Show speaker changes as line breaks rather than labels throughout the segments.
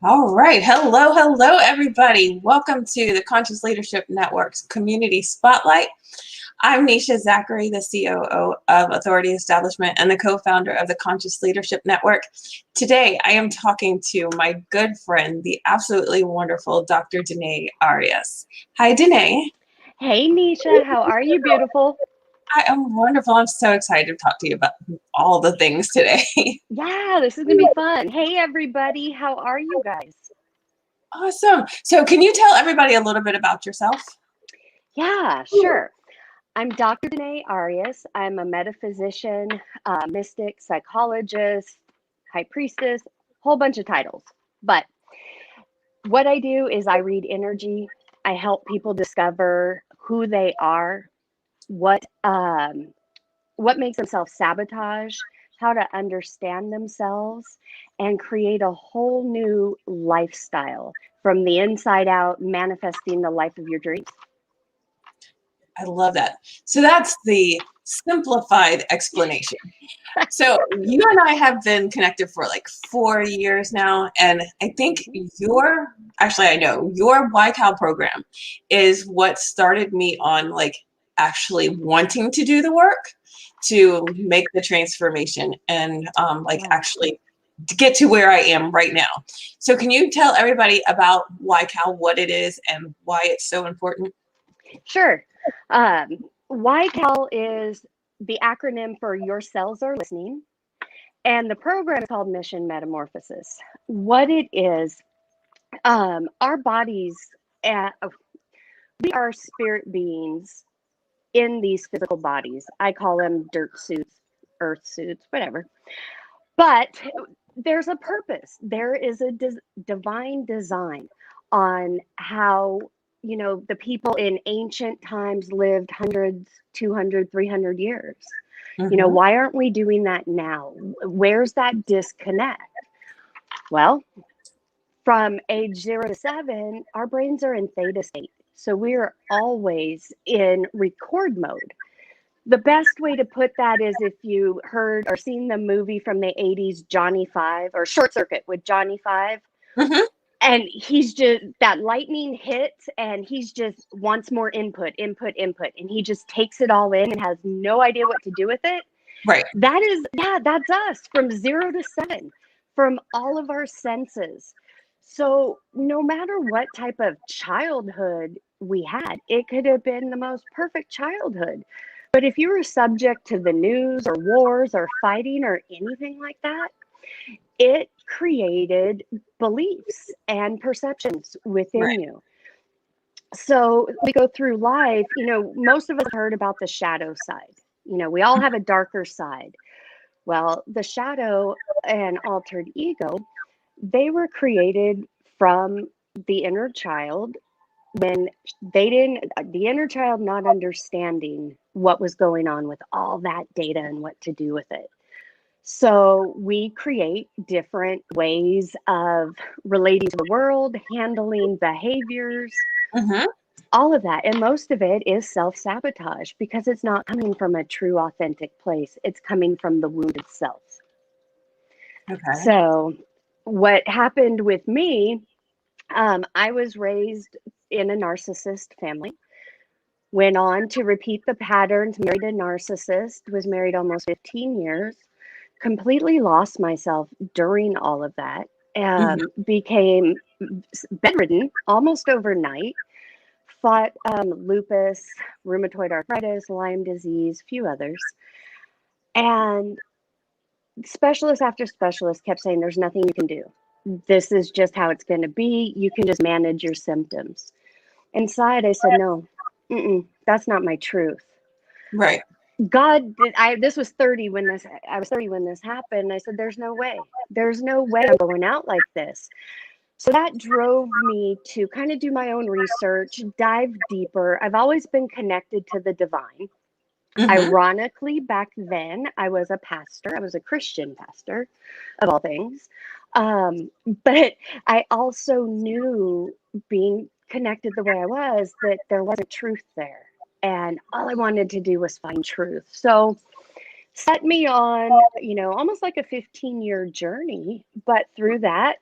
All right. Hello, everybody. Welcome to the Conscious Leadership Network's Community Spotlight. I'm Nisha Zachary, the COO of Authority Establishment and the co-founder of the Conscious Leadership Network. Today, I am talking to my good friend, the absolutely wonderful Dr. Denae Arias. Hi, Denae.
Hey, Nisha. How are you, beautiful?
I am wonderful. I'm so excited to talk to you about all the things today.
Yeah, this is going to be fun. Hey, everybody. How are you guys?
Awesome. So can you tell everybody a little bit about yourself?
Yeah, sure. I'm Dr. Denae Arias. I'm a metaphysician, mystic, psychologist, high priestess, whole bunch of titles. But what I do is I read energy. I help people discover who they are, what makes them self-sabotage, how to understand themselves, and create a whole new lifestyle from the inside out, manifesting the life of your dreams.
I love that. So that's the simplified explanation. So you and I have been connected for like 4 years now, and I think I know your YCAL program is what started me on like actually wanting to do the work to make the transformation and actually to get to where I am right now. So can you tell everybody about YCAL, what it is and why it's so important?
Sure. YCAL is the acronym for Your Cells Are Listening, and the program is called Mission Metamorphosis. What it is, our bodies, we are spirit beings in these physical bodies. I call them dirt suits, earth suits, whatever. But there's a purpose. There is a divine design on how, the people in ancient times lived hundreds, 200, 300 years.
Mm-hmm.
Why aren't we doing that now? Where's that disconnect? Well, from age 0 to 7, our brains are in theta state. So we're always in record mode. The best way to put that is if you heard or seen the movie from the 80s, Johnny Five, or Short Circuit with Johnny Five.
Mm-hmm.
And he's just, that lightning hits and he's just wants more input. And he just takes it all in and has no idea what to do with it.
Right.
That's us from 0 to 7, from all of our senses. So no matter what type of childhood we had, it could have been the most perfect childhood. But if you were subject to the news or wars or fighting or anything like that, it created beliefs and perceptions within you. So we go through life, most of us have heard about the shadow side. We all have a darker side. Well, the shadow and altered ego, they were created from the inner child when the inner child not understanding what was going on with all that data and what to do with it. So we create different ways of relating to the world, handling behaviors,
Mm-hmm.
all of that. And most of it is self-sabotage because it's not coming from a true, authentic place. It's coming from the wounded self.
Okay.
So what happened with me, I was raised in a narcissist family, went on to repeat the patterns, married a narcissist, was married almost 15 years, completely lost myself during all of that, became bedridden almost overnight, fought lupus, rheumatoid arthritis, Lyme disease, few others. And specialist after specialist kept saying, there's nothing you can do. This is just how it's going to be. You can just manage your symptoms. Inside, I said, no, that's not my truth.
Right.
This was 30 when this, I was 30 when this happened. I said, there's no way I'm going out like this. So that drove me to kind of do my own research, dive deeper. I've always been connected to the divine.
Mm-hmm.
Ironically, back then, I was a pastor. I was a Christian pastor, of all things. But I also knew, being connected the way I was, that there wasn't truth there. And all I wanted to do was find truth. So set me on, almost like a 15-year journey. But through that,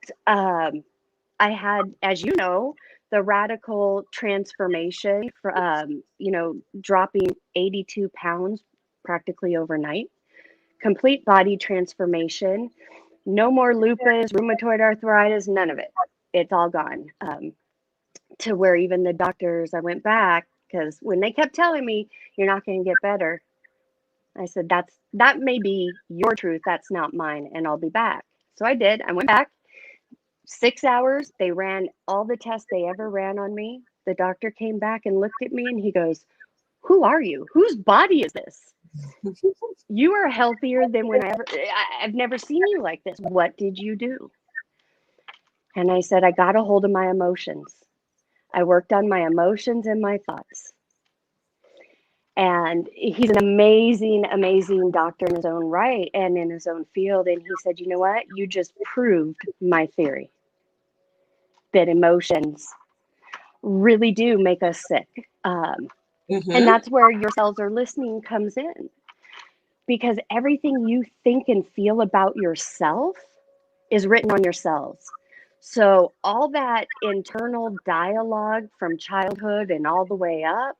I had, as you know, the radical transformation from, dropping 82 pounds practically overnight, complete body transformation, no more lupus, rheumatoid arthritis, none of it. It's all gone. To where even the doctors, I went back because when they kept telling me, you're not going to get better, I said, that may be your truth. That's not mine. And I'll be back. So I did. I went back 6 hours. They ran all the tests they ever ran on me. The doctor came back and looked at me and he goes, who are you? Whose body is this? You are healthier than I've never seen you like this. What did you do? And I said, I got a hold of my emotions. I worked on my emotions and my thoughts. And he's an amazing, amazing doctor in his own right and in his own field. And he said, you know what? You just proved my theory that emotions really do make us sick. And that's where your cells are listening comes in. Because everything you think and feel about yourself is written on your cells. So all that internal dialogue from childhood and all the way up,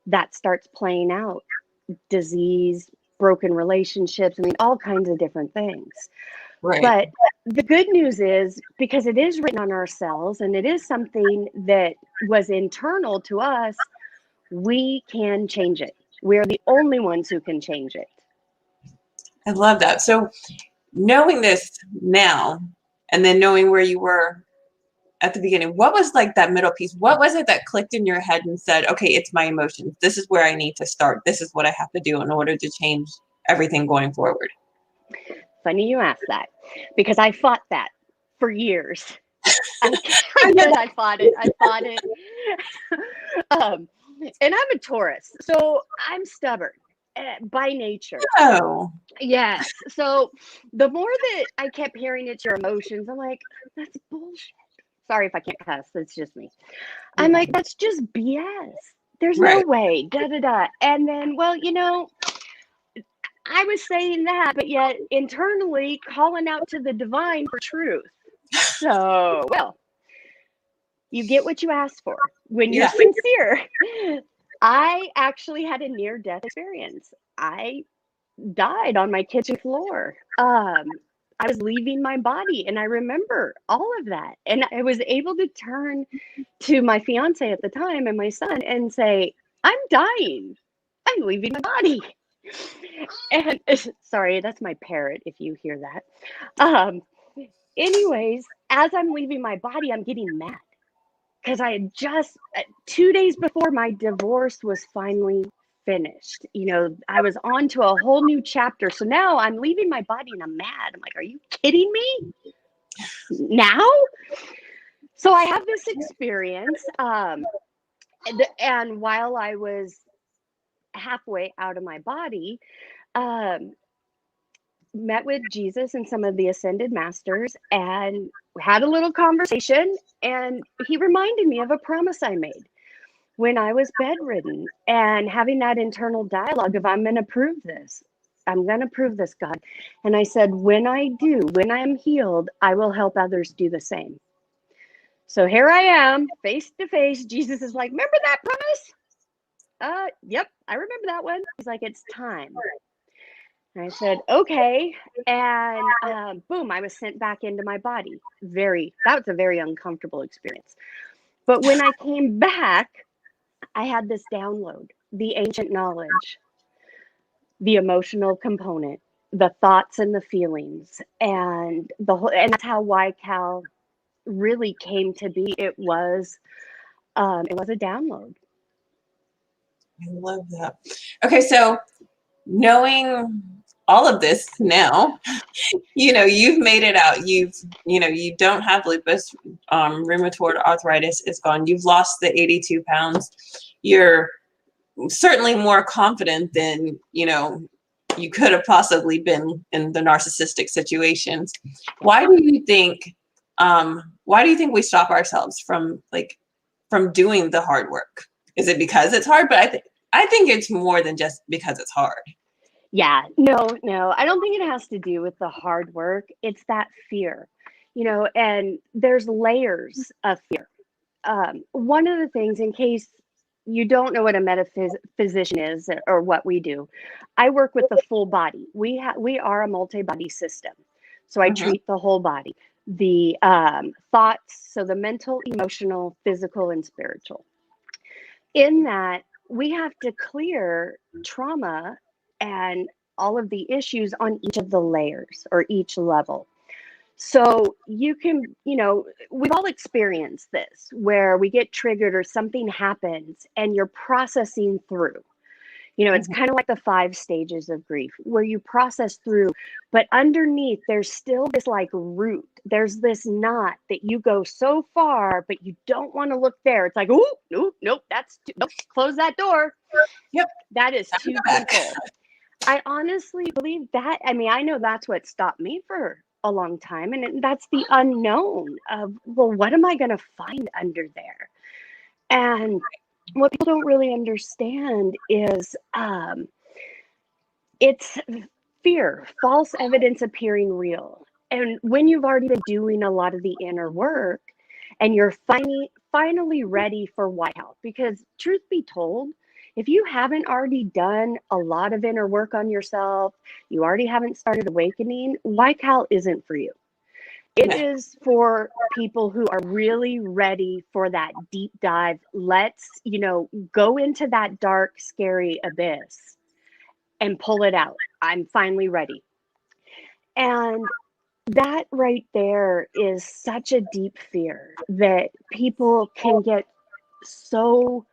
that starts playing out. Disease, broken relationships, all kinds of different things.
Right.
But the good news is, because it is written on our cells and it is something that was internal to us, we can change it. We're the only ones who can change it.
I love that. So knowing this now, and then knowing where you were at the beginning, what was like that middle piece? What was it that clicked in your head and said, okay, it's my emotions. This is where I need to start. This is what I have to do in order to change everything going forward.
Funny you asked that, because I fought that for years. I fought it. And I'm a Taurus, so I'm stubborn by nature.
Oh.
Yes. So the more that I kept hearing it's your emotions, I'm like, that's bullshit. Sorry if I can't cuss. It's just me. I'm like, that's just BS. There's no way. And then, I was saying that, but yet internally calling out to the divine for truth. So, you get what you ask for when you're sincere. I actually had a near-death experience. I died on my kitchen floor. I was leaving my body, and I remember all of that. And I was able to turn to my fiance at the time and my son and say, I'm dying. I'm leaving my body. And sorry, that's my parrot if you hear that. Anyways, as I'm leaving my body, I'm getting mad because I had just 2 days before my divorce was finally finished. I was on to a whole new chapter. So now I'm leaving my body and I'm mad. I'm like, are you kidding me? Now? So I have this experience. And while I was halfway out of my body, met with Jesus and some of the ascended masters and had a little conversation. And he reminded me of a promise I made when I was bedridden, and having that internal dialogue of, I'm going to prove this. I'm going to prove this, God. And I said, when I am healed, I will help others do the same. So here I am, face to face. Jesus is like, remember that promise? Yep, I remember that one. He's like, it's time. And I said, okay. And boom, I was sent back into my body. That was a very uncomfortable experience. But when I came back, I had this download, the ancient knowledge, the emotional component, the thoughts and the feelings, and and that's how YCal really came to be. It was a download.
I love that. Okay, so knowing all of this now, you've made it out. You don't have lupus, rheumatoid arthritis is gone. You've lost the 82 pounds. You're certainly more confident than, you could have possibly been in the narcissistic situations. Why do you think we stop ourselves from doing the hard work? Is it because it's hard? But I think it's more than just because it's hard.
Yeah, no, I don't think it has to do with the hard work. It's that fear. and there's layers of fear. One of the things, in case you don't know what a metaphysician is or what we do, I work with the full body. We are a multibody system. So I treat the whole body, the thoughts, so the mental, emotional, physical, and spiritual. In that, we have to clear trauma and all of the issues on each of the layers or each level. So you can, we've all experienced this where we get triggered or something happens and you're processing through. It's kind of like the 5 stages of grief where you process through, but underneath there's still this like root. There's this knot that you go so far, but you don't want to look there. It's like, oh, nope, nope, close that door.
Yep.
That is too simple. I honestly believe that. I mean, I know that's what stopped me for a long time. And that's the unknown of, well, what am I going to find under there? And what people don't really understand is it's fear, false evidence appearing real. And when you've already been doing a lot of the inner work and you're finally ready for Whiteout, because truth be told, if you haven't already done a lot of inner work on yourself, you already haven't started awakening, Whiteout isn't for you. It is for people who are really ready for that deep dive. Let's, go into that dark, scary abyss and pull it out. I'm finally ready. And that right there is such a deep fear that people can get so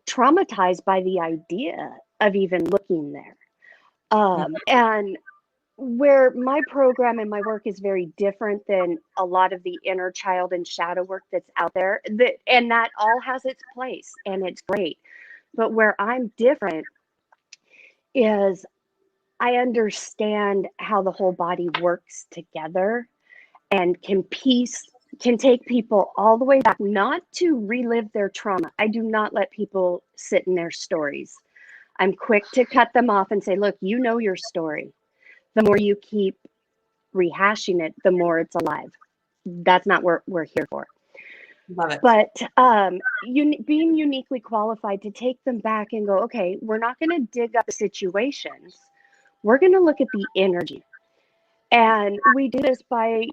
traumatized by the idea of even looking there. And where my program and my work is very different than a lot of the inner child and shadow work that's out there, and that all has its place and it's great. But where I'm different is I understand how the whole body works together and can take people all the way back, not to relive their trauma. I do not let people sit in their stories. I'm quick to cut them off and say, look, you know your story. The more you keep rehashing it, the more it's alive. That's not what we're here for.
Love it.
But being uniquely qualified to take them back and go, okay, we're not going to dig up the situations. We're going to look at the energy. And we do this by,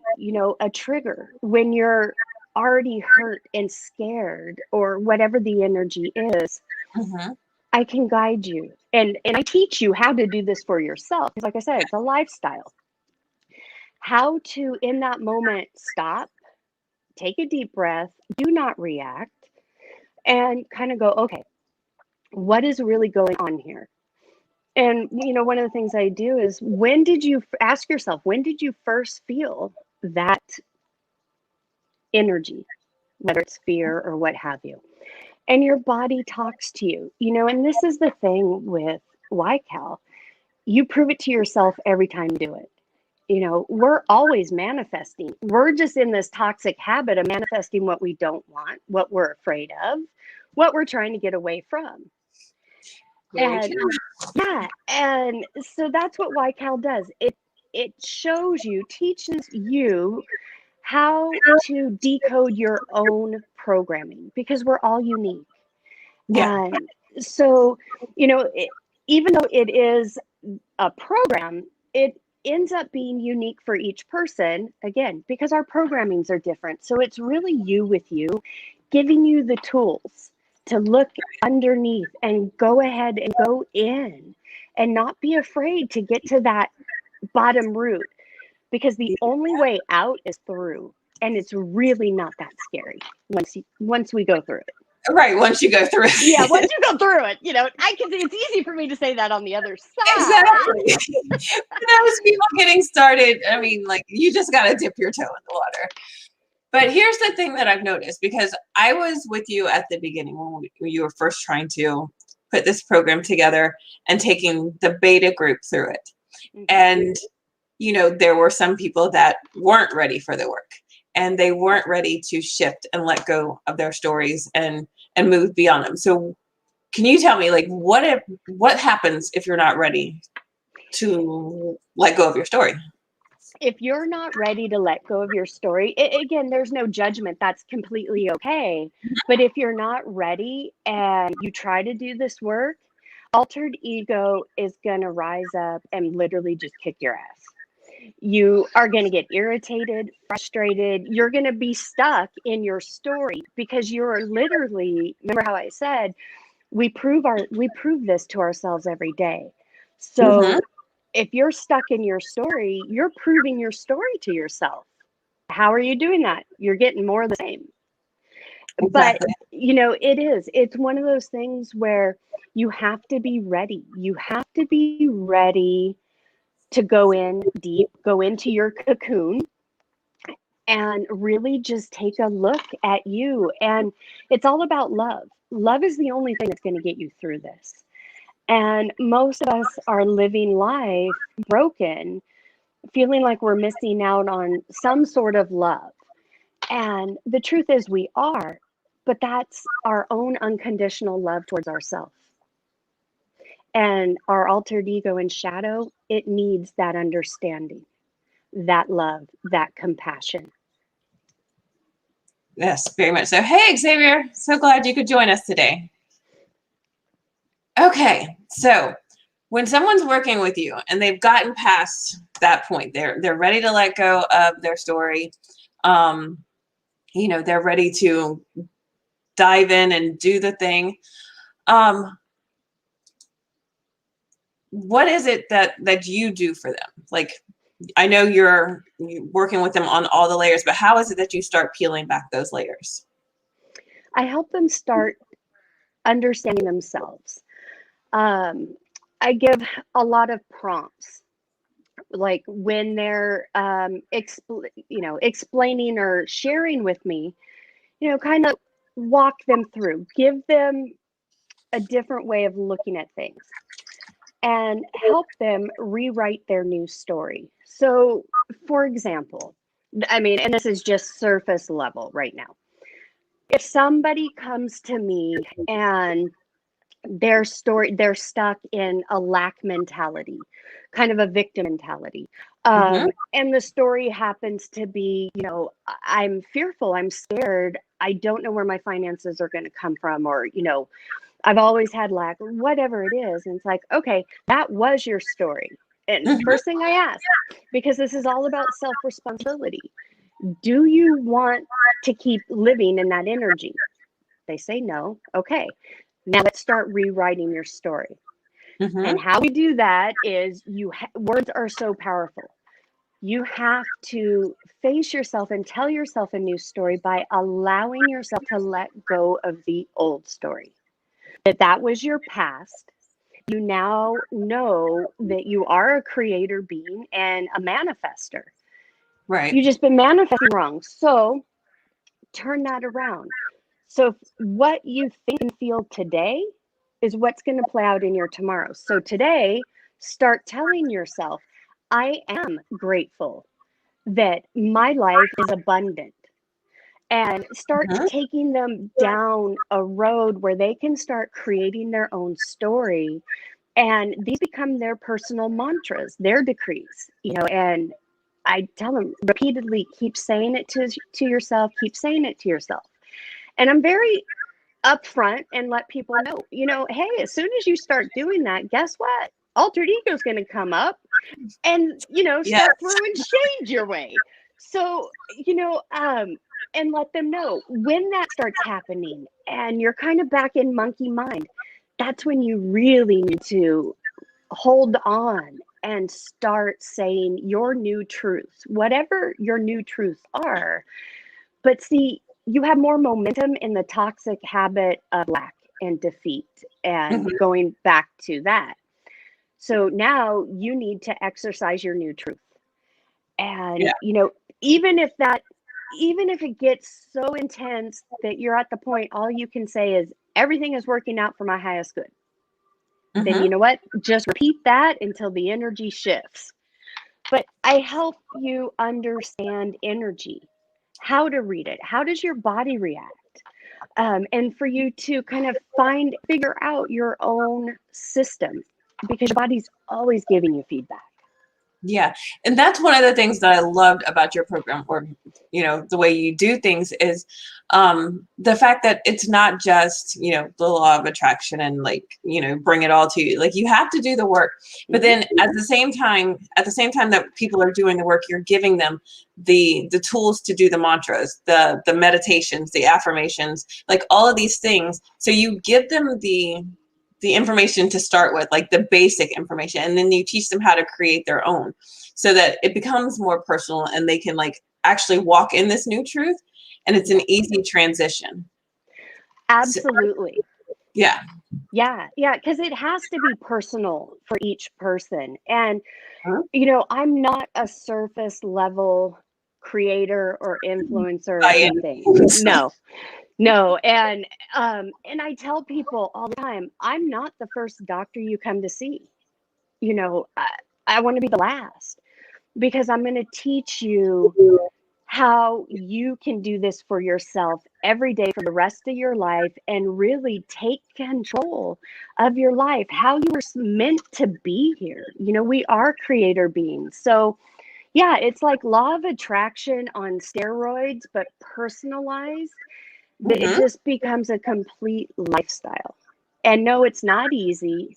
a trigger. When you're already hurt and scared or whatever the energy is, I can guide you. And I teach you how to do this for yourself. Because like I said, it's a lifestyle. How to, in that moment, stop, take a deep breath, do not react, and kind of go, okay, what is really going on here? And, one of the things I do is ask yourself, when did you first feel that energy, whether it's fear or what have you? And your body talks to you, and this is the thing with YCAL. You prove it to yourself every time you do it. We're always manifesting. We're just in this toxic habit of manifesting what we don't want, what we're afraid of, what we're trying to get away from. And so that's what YCAL does. It shows you, teaches you how to decode your own programming, because we're all unique. And so, even though it is a program, it ends up being unique for each person, again, because our programmings are different. So it's really you with you, giving you the tools to look underneath and go ahead and go in and not be afraid to get to that bottom root, because the only way out is through. And it's really not that scary once we go through it.
Right, once you go through it.
Yeah, once you go through it, it's easy for me to say that on the other side.
Exactly. Those people getting started, I mean, like, you just got to dip your toe in the water. But here's the thing that I've noticed, because I was with you at the beginning when you were first trying to put this program together and taking the beta group through it. And, there were some people that weren't ready for the work, and they weren't ready to shift and let go of their stories and move beyond them. So can you tell me, like, what happens if you're not ready to let go of your story?
If you're not ready to let go of your story, again, there's no judgment. That's completely okay. But if you're not ready and you try to do this work, altered ego is going to rise up and literally just kick your ass. You are going to get irritated, frustrated. You're going to be stuck in your story because you're literally, remember how I said, we prove this to ourselves every day. So if you're stuck in your story, you're proving your story to yourself. How are you doing that? You're getting more of the same. But,
Exactly.
it's one of those things where you have to be ready. You have to be ready to go in deep, go into your cocoon, and really just take a look at you. And it's all about love. Love is the only thing that's going to get you through this. And most of us are living life broken, feeling like we're missing out on some sort of love. And the truth is, we are, but that's our own unconditional love towards ourselves. And our altered ego and shadow, it needs that understanding, that love, that compassion.
Yes, very much so. Hey, Xavier, so glad you could join us today. Okay, so when someone's working with you and they've gotten past that point, they're ready to let go of their story. They're ready to dive in and do the thing. What is it that you do for them? Like, I know you're working with them on all the layers, but how is it that you start peeling back those layers?
I help them start understanding themselves. I give a lot of prompts, like when they're explaining or sharing with me, kind of walk them through, give them a different way of looking at things, and help them rewrite their new story. So, for example, and this is just surface level right now. If somebody comes to me and they're stuck in a lack mentality, kind of a victim mentality, and the story happens to be, I'm fearful, I'm scared, I don't know where my finances are going to come from, or I've always had lack, or whatever it is. And it's like, okay, that was your story. And first thing I ask, because this is all about self-responsibility, do you want to keep living in that energy? They say no. Okay, now let's start rewriting your story. And how we do that is words are so powerful. You have to face yourself and tell yourself a new story by allowing yourself to let go of the old story. That was your past. You now know that you are a creator being and a manifester.
Right.
You've just been manifesting wrong. So turn that around. So what you think and feel today is what's going to play out in your tomorrow. So today, start telling yourself, I am grateful that my life is abundant. And start taking them down a road where they can start creating their own story. And these become their personal mantras, their decrees, and I tell them repeatedly, keep saying it to yourself, keep saying it to yourself. And I'm very upfront and let people know, hey, as soon as you start doing that, guess what? Altered ego is going to come up and, start throwing shade your way. So, and let them know when that starts happening and you're kind of back in monkey mind, that's when you really need to hold on and start saying your new truths, whatever your new truths are. But see, you have more momentum in the toxic habit of lack and defeat and going back to that. So now you need to exercise your new truth. And, even if it gets so intense that you're at the point, all you can say is everything is working out for my highest good. Then you know what? Just repeat that until the energy shifts. But I help you understand energy, how to read it. How does your body react? And for you to kind of figure out your own system, because your body's always giving you feedback.
Yeah. And that's one of the things that I loved about your program, or, the way you do things is the fact that it's not just, the law of attraction and like, bring it all to you. Like you have to do the work. But then at the same time that people are doing the work, you're giving them the tools to do the mantras, the meditations, the affirmations, like all of these things. So you give them the information to start with, like the basic information, and then you teach them how to create their own so that it becomes more personal and they can like actually walk in this new truth, and it's an easy transition.
Absolutely.
So, yeah.
Yeah, because it has to be personal for each person. And,
Huh?
I'm not a surface level creator or influencer or
By
anything.
any
No. And I tell people all the time, I'm not the first doctor you come to see. I want to be the last, because I'm going to teach you how you can do this for yourself every day for the rest of your life and really take control of your life, how you were meant to be here. We are creator beings. So, yeah, it's like law of attraction on steroids, but personalized. It just becomes a complete lifestyle. And no, it's not easy,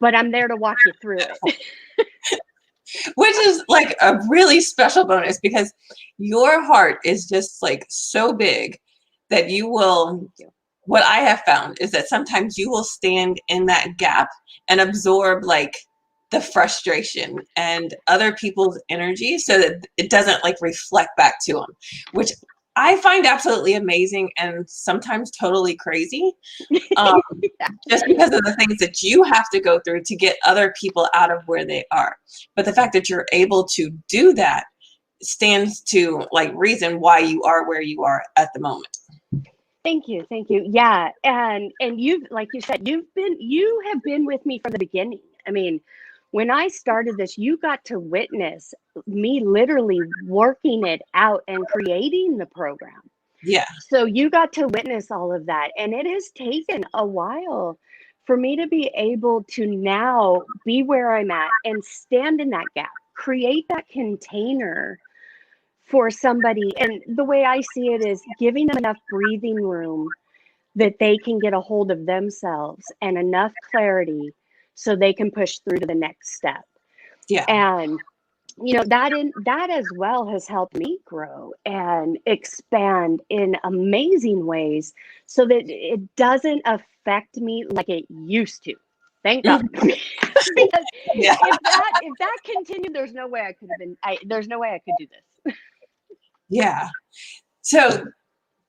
but I'm there to walk you through it.
Which is like a really special bonus, because your heart is just like so big that you will, what I have found is that sometimes you will stand in that gap and absorb like the frustration and other people's energy so that it doesn't like reflect back to them, which I find absolutely amazing and sometimes totally crazy. Just because of the things that you have to go through to get other people out of where they are. But the fact that you're able to do that stands to like reason why you are where you are at the moment.
Thank you. Yeah. And you've, like you said, you have been with me from the beginning. I mean, when I started this, you got to witness me literally working it out and creating the program.
Yeah.
So you got to witness all of that. And it has taken a while for me to be able to now be where I'm at and stand in that gap, create that container for somebody. And the way I see it is giving them enough breathing room that they can get a hold of themselves and enough clarity so they can push through to the next step.
Yeah.
And that as well has helped me grow and expand in amazing ways so that it doesn't affect me like it used to. Thank God. Because
Yeah.
if that continued, there's no way I could do this.
Yeah. So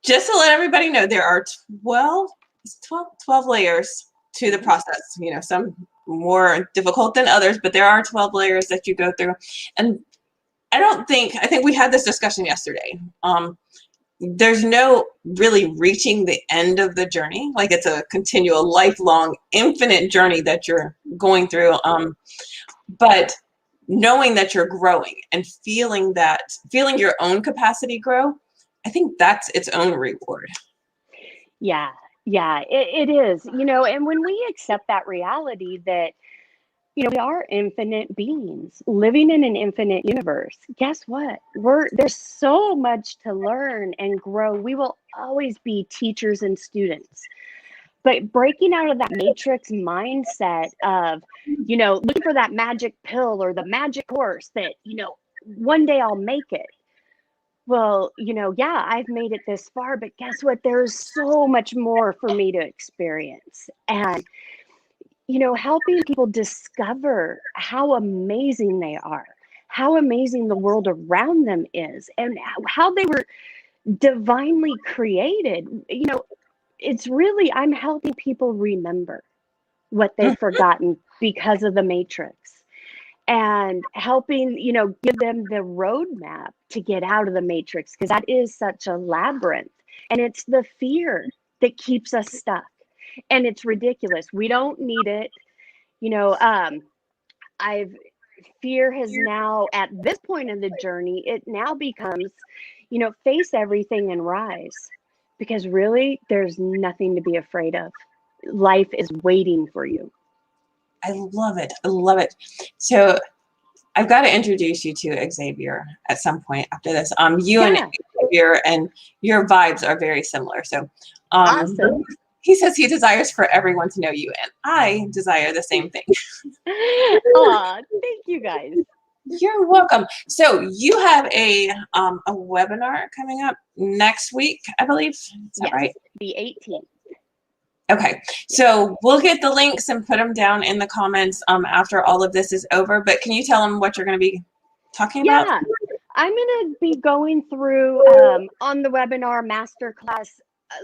just to let everybody know, there are 12 layers to the process. Some more difficult than others, but there are 12 layers that you go through. And I think we had this discussion yesterday. There's no really reaching the end of the journey. Like it's a continual, lifelong, infinite journey that you're going through. But knowing that you're growing and feeling your own capacity grow, I think that's its own reward.
Yeah, it is. And when we accept that reality that, we are infinite beings living in an infinite universe, guess what? There's so much to learn and grow. We will always be teachers and students. But breaking out of that matrix mindset of, looking for that magic pill or the magic course that, one day I'll make it. Well, yeah, I've made it this far, but guess what? There's so much more for me to experience. And, helping people discover how amazing they are, how amazing the world around them is, and how they were divinely created. It's really, I'm helping people remember what they've forgotten because of the matrix. And helping, give them the roadmap to get out of the matrix, because that is such a labyrinth. And it's the fear that keeps us stuck. And it's ridiculous. We don't need it. Fear has now, at this point in the journey, it now becomes, face everything and rise. Because really, there's nothing to be afraid of. Life is waiting for you.
I love it. I love it. So I've got to introduce you to Xavier at some point after this. You
Yeah.
and Xavier and your vibes are very similar. So,
Awesome.
he says he desires for everyone to know you, and I desire the same thing.
Aw, thank you guys.
You're welcome. So you have a webinar coming up next week, I believe. Is that right?
The 18th.
Okay, so we'll get the links and put them down in the comments after all of this is over. But can you tell them what you're going to be talking about?
Yeah, I'm going to be going through on the webinar masterclass.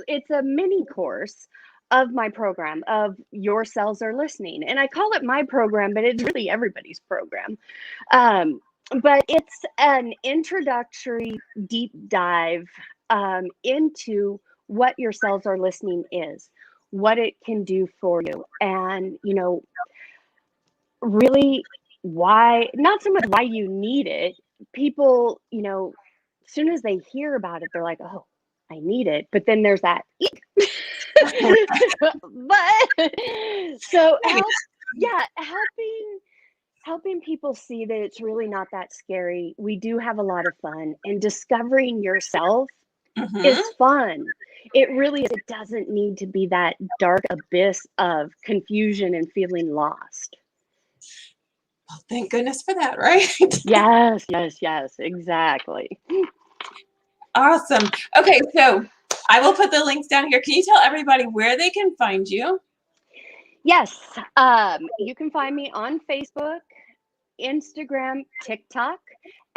It's a mini course of my program of Your Cells Are Listening. And I call it my program, but it's really everybody's program. But it's an introductory deep dive into what your cells are listening is, what it can do for you, and, you know, really why, not so much why you need it. People, you know, as soon as they hear about it, they're like, oh, I need it. But then there's that. But so helping people see that it's really not that scary. We do have a lot of fun, and discovering yourself is fun. It really is. It doesn't need to be that dark abyss of confusion and feeling lost.
Well, thank goodness for that, right?
Yes, exactly.
Awesome. Okay, so I will put the links down here. Can you tell everybody where they can find you?
Yes, you can find me on Facebook, Instagram, TikTok,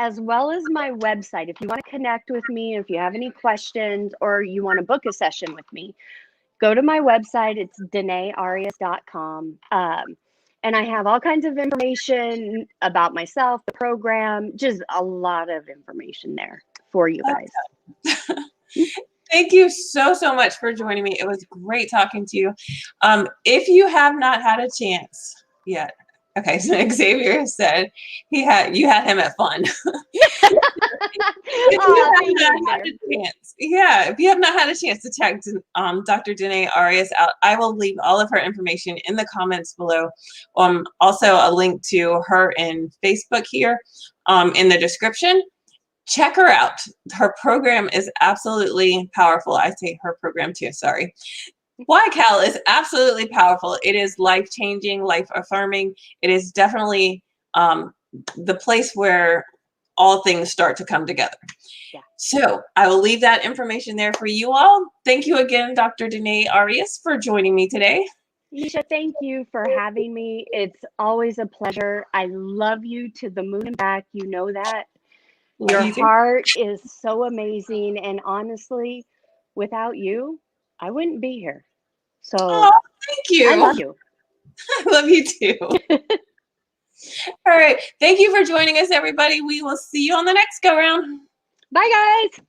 as well as my website. If you want to connect with me, if you have any questions, or you want to book a session with me, go to my website. It's denaearias.com. And I have all kinds of information about myself, the program, just a lot of information there for you guys.
Thank you so much for joining me. It was great talking to you. If you have not had a chance yet, okay, so Xavier said you had him at fun. If you have not had a chance to check Dr. Denae Arias out, I will leave all of her information in the comments below. Also a link to her in Facebook here in the description. Check her out. Her program is absolutely powerful. I say her program too, sorry. YCAL is absolutely powerful. It is life-changing, life-affirming. It is definitely the place where all things start to come together.
Yeah.
So I will leave that information there for you all. Thank you again, Dr. Denae Arias, for joining me today.
Misha, thank you for having me. It's always a pleasure. I love you to the moon and back. You know that. Your heart is so amazing. And honestly, without you, I wouldn't be here. So
thank you.
I love you.
I love you too. All right. Thank you for joining us, everybody. We will see you on the next go round.
Bye, guys.